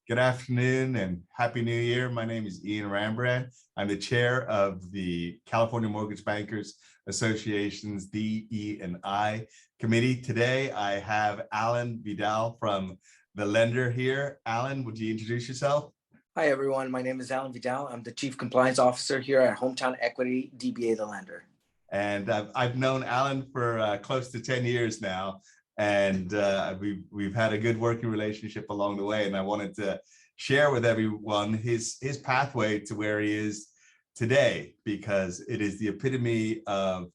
Good afternoon and Happy New Year. My name is Rambarran. I'm the chair of the California Mortgage Bankers Association's DE&I committee. Today, I have Alan Vidal from theLender here. Alan, would you introduce yourself? Hi, everyone. My name is Alan Vidal. I'm the Chief Compliance Officer here at Hometown Equity DBA theLender. And I've known Alan for close to 10 years now. And we've had a good working relationship along the way. And I wanted to share with everyone his pathway to where he is today, because it is the epitome of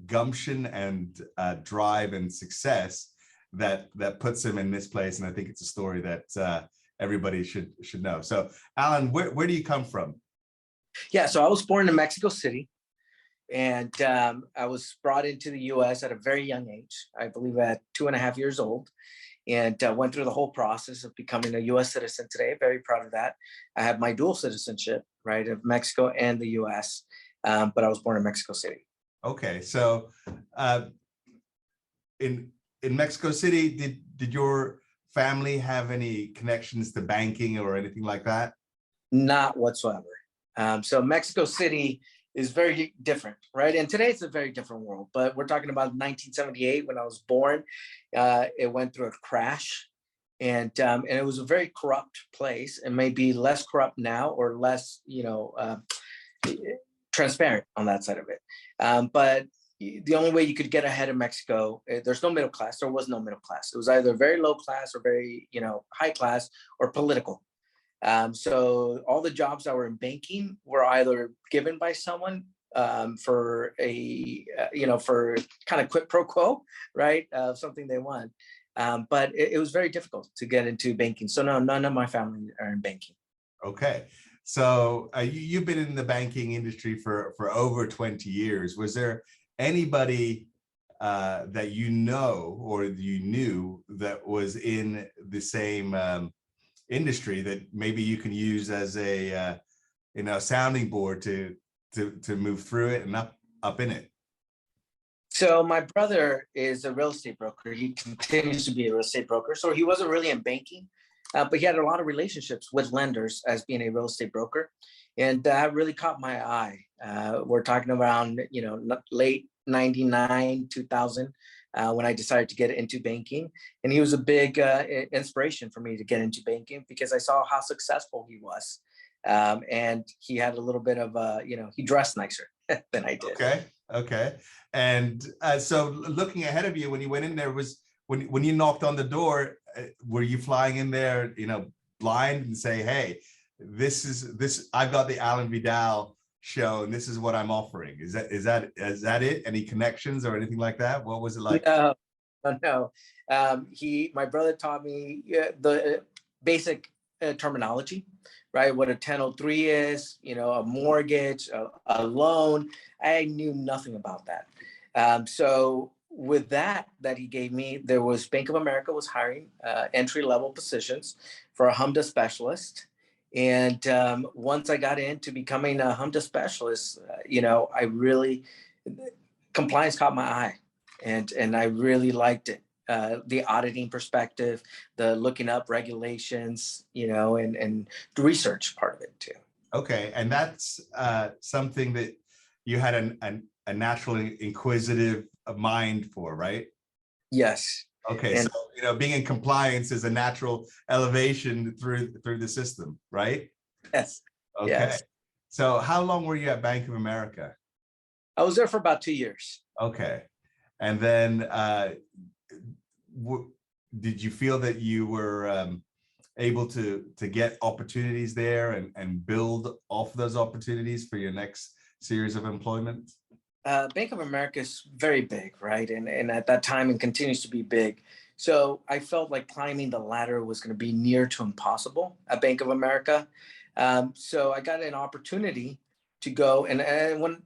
gumption and drive and success that puts him in this place. And I think it's a story that everybody should know. So Alan, where do you come from? Yeah, so I was born in Mexico City. And I was brought into the U.S. at a very young age, I believe at 2.5 years old, and went through the whole process of becoming a U.S. citizen today. Very proud of that. I have my dual citizenship, right, of Mexico and the U.S., but I was born in Mexico City. Okay, so in Mexico City, did your family have any connections to banking or anything like that? Not whatsoever. So Mexico City is very different, right? And today it's a very different world, but we're talking about 1978 when I was born. It went through a crash, and it was a very corrupt place. It may be less corrupt now or less, transparent on that side of it. But the only way you could get ahead in Mexico, there's no middle class. There was no middle class. It was either very low class or very, high class or political. So all the jobs that were in banking were either given by someone for a, for kind of quid pro quo, right? Something they want. But it was very difficult to get into banking. So no, none of my family are in banking. Okay. So you've been in the banking industry for over 20 years. Was there anybody that you know or you knew that was in the same industry that maybe you can use as a sounding board to move through it and up in it? So my brother is a real estate broker. He continues to be a real estate broker. So he wasn't really in banking, but he had a lot of relationships with lenders as being a real estate broker, and that really caught my eye. We're talking around late 99, 2000. When I decided to get into banking. And he was a big inspiration for me to get into banking because I saw how successful he was. And he had a little bit of, he dressed nicer than I did. Okay. And so looking ahead of you, when you went in there, when you knocked on the door, were you flying in there, blind and say, hey, I've got the Alan Vidal show and this is what I'm offering? Is that it? Any connections or anything like that? What was it like? No. My brother taught me the basic terminology, right? What a 1003 is, a mortgage, a loan. I knew nothing about that. So with that he gave me, there was Bank of America was hiring entry-level positions for a HMDA specialist. And once I got into becoming a HMDA specialist, I really, compliance caught my eye, and I really liked it. The auditing perspective, the looking up regulations, and the research part of it too. Okay, and that's something that you had a naturally inquisitive mind for, right? Yes. Okay, and, so being in compliance is a natural elevation through the system, right? Yes. Okay. Yes. So how long were you at Bank of America? I was there for about 2 years. Okay, and then did you feel that you were able to get opportunities there and build off those opportunities for your next series of employment? Bank of America is very big, right? And at that time, it continues to be big. So I felt like climbing the ladder was going to be near to impossible at Bank of America. So I got an opportunity to go, and when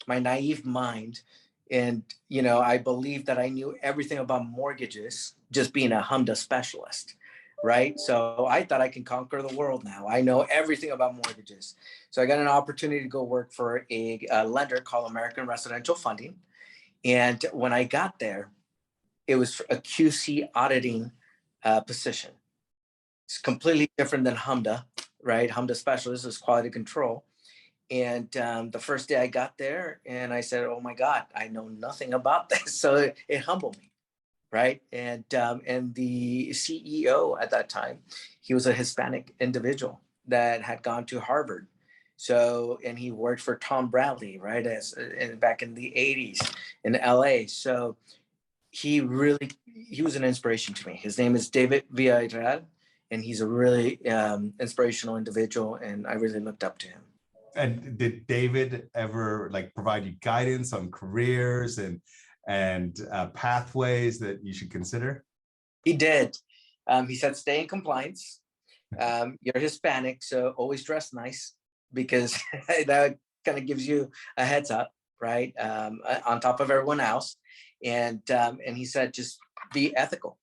my naive mind, and I believed that I knew everything about mortgages, just being a HMDA specialist. Right? So I thought I can conquer the world now. I know everything about mortgages. So I got an opportunity to go work for a lender called American Residential Funding. And when I got there, it was a QC auditing position. It's completely different than HMDA, right? HMDA specialist is quality control. And the first day I got there and I said, oh my God, I know nothing about this. So it humbled me, right? And the CEO at that time, he was a Hispanic individual that had gone to Harvard. So, and he worked for Tom Bradley, right? Back in the 80s in LA. So he was an inspiration to me. His name is David Villarreal, and he's a really inspirational individual. And I really looked up to him. And did David ever like provide you guidance on careers and pathways that you should consider? He did. He said, stay in compliance. You're Hispanic, so always dress nice, because that kind of gives you a heads up, right? On top of everyone else. And he said, just be ethical.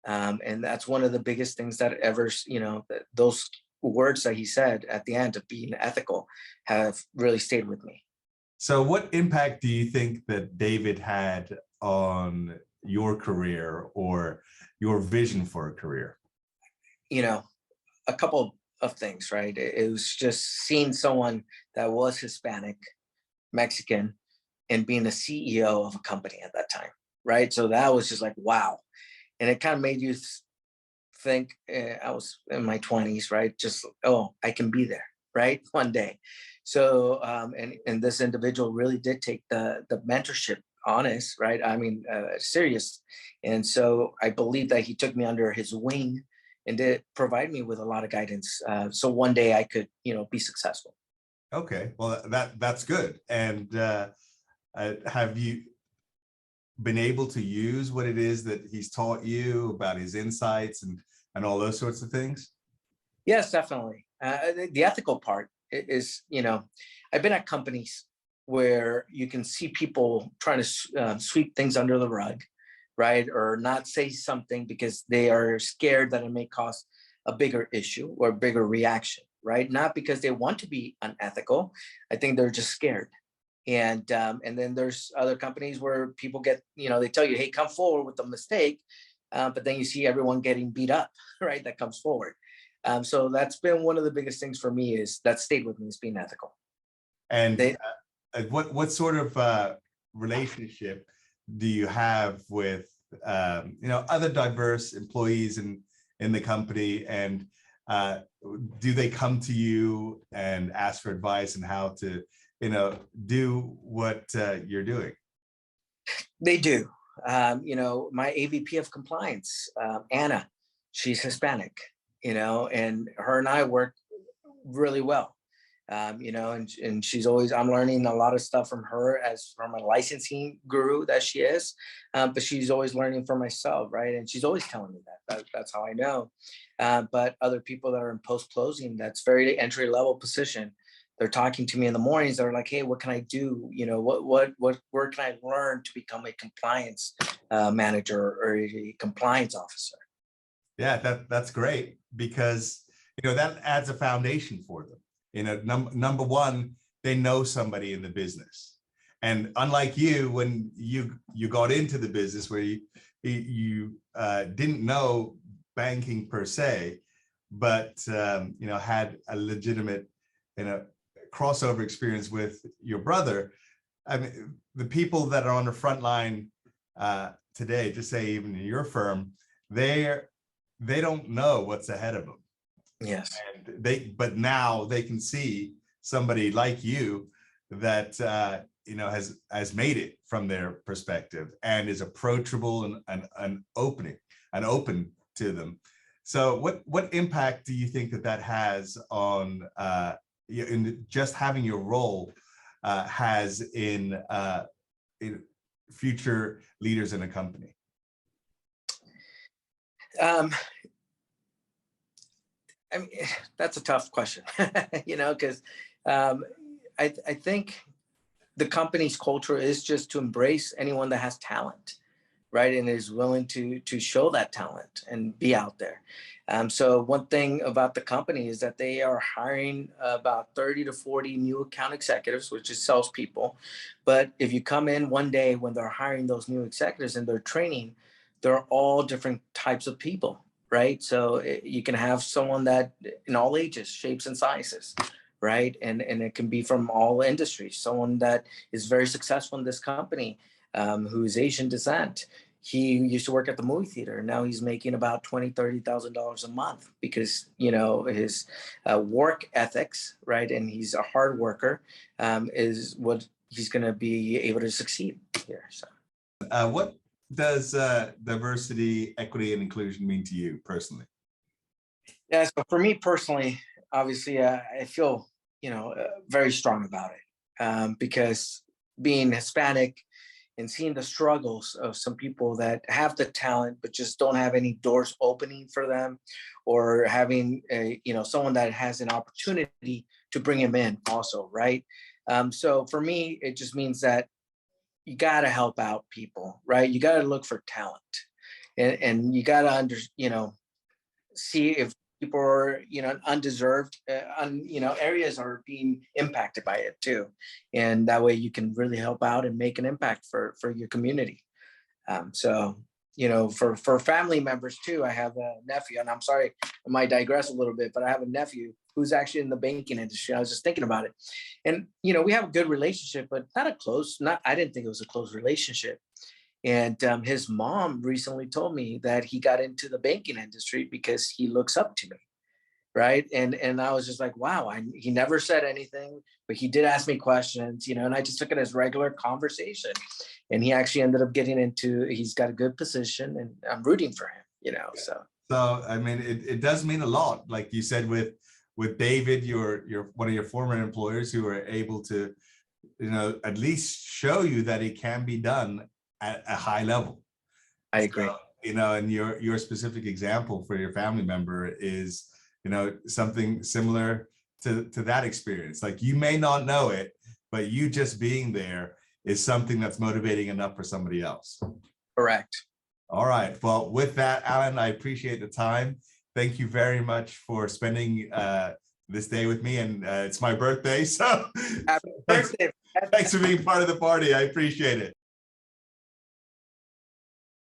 And that's one of the biggest things that ever, those words that he said at the end of being ethical have really stayed with me. So what impact do you think that David had on your career or your vision for a career? A couple of things, right? It was just seeing someone that was Hispanic, Mexican, and being the CEO of a company at that time, right? So that was just like, wow. And it kind of made you think, I was in my 20s, right? Just, oh, I can be there, right? One day. So, and this individual really did take the mentorship honest, right? I mean, serious. And so I believe that he took me under his wing and did provide me with a lot of guidance. So one day I could, be successful. Okay, well, that's good. And have you been able to use what it is that he's taught you about his insights and all those sorts of things? Yes, definitely. The ethical part is, I've been at companies where you can see people trying to sweep things under the rug, right? Or not say something because they are scared that it may cause a bigger issue or a bigger reaction, right? Not because they want to be unethical. I think they're just scared. And then there's other companies where people get, they tell you, hey, come forward with a mistake. But then you see everyone getting beat up, right? That comes forward. So that's been one of the biggest things for me, is that stayed with me, is being ethical. And what sort of relationship do you have with other diverse employees in the company, and do they come to you and ask for advice on how to do what you're doing? They do. My AVP of compliance, Anna, she's Hispanic, and her and I work really well. And she's always, I'm learning a lot of stuff from her as from a licensing guru that she is, but she's always learning from myself, right? And she's always telling me that's how I know. But other people that are in post-closing, that's very entry level position, they're talking to me in the mornings. They're like, hey, what can I do? Where can I learn to become a compliance manager or a compliance officer? Yeah, that's great, because that adds a foundation for them. Number one, they know somebody in the business, and unlike you, when you got into the business where you didn't know banking per se, but had a legitimate crossover experience with your brother. I mean, the people that are on the front line today, just say even in your firm, they don't know what's ahead of them. Yes. And but now they can see somebody like you that has made it from their perspective and is approachable and open to them. So what impact do you think that has on in just having your role has in future leaders in a company? I mean, that's a tough question, because I think the company's culture is just to embrace anyone that has talent, right? And is willing to show that talent and be out there. So one thing about the company is that they are hiring about 30 to 40 new account executives, which is salespeople. But if you come in one day when they're hiring those new executives and they're training, they're all different types of people, right? So you can have someone that in all ages, shapes, and sizes, right? And it can be from all industries. Someone that is very successful in this company, who's Asian descent. He used to work at the movie theater. Now he's making about $20,000-$30,000 a month because, you know, his work ethics, right? And he's a hard worker, is what he's going to be able to succeed here. So, what does diversity, equity, and inclusion mean to you personally? yeah, so for me personally, obviously, I feel, you know, very strong about it, because being Hispanic and seeing the struggles of some people that have the talent but just don't have any doors opening for them, or having you know, someone that has an opportunity to bring him in also, right? So for me, it just means that you got to help out people, right? You got to look for talent, and you got to you know, see if people are, you know, undeserved, you know, areas are being impacted by it too. And that way you can really help out and make an impact for your community. So, you know, for family members too, I have a nephew, and I'm sorry, I might digress a little bit, but I have a nephew who's actually in the banking industry. I was just thinking about it. And, you know, we have a good relationship, but not a close, I didn't think it was a close relationship. And his mom recently told me that he got into the banking industry because he looks up to me, right? And I was just like, wow. He never said anything, but he did ask me questions, you know, and I just took it as regular conversation. And he actually ended up getting into, he's got a good position, and I'm rooting for him, you know. So I mean, it does mean a lot, like you said, with David, your one of your former employers, who were able to, you know, at least show you that it can be done at a high level. I agree. So, you know, and your specific example for your family member is, you know, something similar to that experience. Like, you may not know it, but you just being there is something that's motivating enough for somebody else. Correct. All right. Well, with that, Alan, I appreciate the time. Thank you very much for spending this day with me. And it's my birthday, so Happy birthday. thanks for being part of the party. I appreciate it.